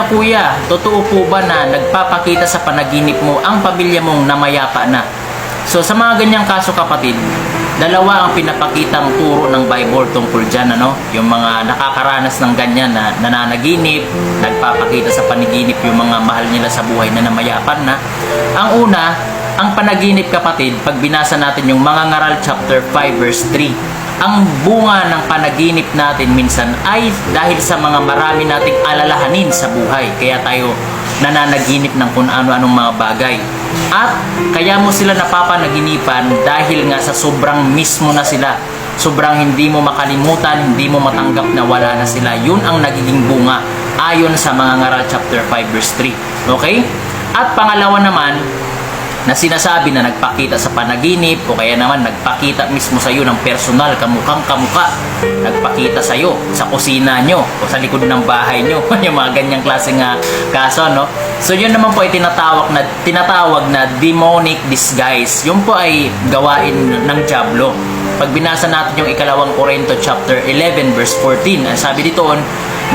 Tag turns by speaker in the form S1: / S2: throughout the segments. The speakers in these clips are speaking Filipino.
S1: niya, kuya, totoo po ba na nagpapakita sa panaginip mo ang pamilya mong namayapa na? So sa mga ganyang kaso, kapatid, dalawa ang pinapakitang turo ng Bible tungkol dyan, ano? Yung mga nakakaranas ng ganyan na nananaginip, nagpapakita sa panaginip yung mga mahal nila sa buhay na namayapan na. Ang una, ang panaginip, kapatid, pag binasa natin yung Mga Ngaral chapter 5 verse 3, ang bunga ng panaginip natin minsan ay dahil sa mga marami nating alalahanin sa buhay. Kaya tayo nananaginip ng kung ano-anong mga bagay. At kaya mo sila napapanaginipan dahil nga sa sobrang mismo na sila. Sobrang hindi mo makalimutan, hindi mo matanggap na wala na sila. Yun ang nagiging bunga ayon sa Mga Ngaral chapter 5 verse 3. Okay? At pangalawa naman, na sinasabi na nagpakita sa panaginip o kaya naman nagpakita mismo sa iyo ng personal, kamukhang kamukha, nagpakita sa iyo sa kusina nyo o sa likod ng bahay nyo. Yung mga ganyang klaseng kaso, no? So yun naman po ay tinatawag na demonic disguise. Yun po ay gawain ng dyablo. Pag binasa natin yung ikalawang Korinto chapter 11 verse 14, sabi dito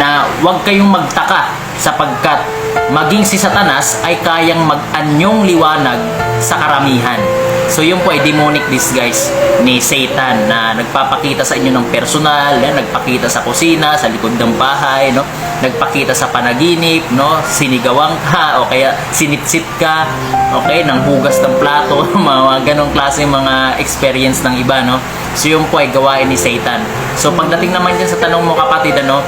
S1: na huwag kayong magtaka sapagkat maging si Satanas ay kayang mag-anyong liwanag sa karamihan. So yun po ay demonic disguise ni Satan na nagpapakita sa inyo ng personal, nagpakita sa kusina, sa likod ng bahay, no? Nagpakita sa panaginip, no? Sinigawang ka o kaya sinitsit ka, okay, ng hugas ng plato, mga ganong klase mga experience ng iba, no? So yun po ay gawain ni Satan. So pagdating naman dyan sa tanong mo, kapatid, ano,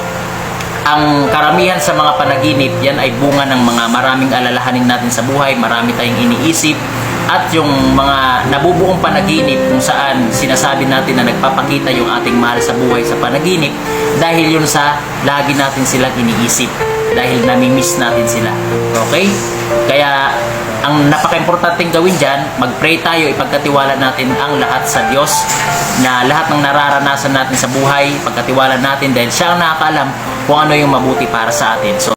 S1: ang karamihan sa mga panaginip, yan ay bunga ng mga maraming alalahanin natin sa buhay, marami tayong iniisip, at yung mga nabubuong panaginip kung saan sinasabi natin na nagpapakita yung ating mahal sa buhay sa panaginip dahil yun sa lagi natin silang iniisip, dahil nami-miss natin sila. Okay? Kaya ang napaka-importanting gawin dyan, mag-pray tayo, ipagkatiwala natin ang lahat sa Diyos, na lahat ng nararanasan natin sa buhay, pagkatiwala natin dahil siya ang nakakaalam kung ano yung mabuti para sa atin. So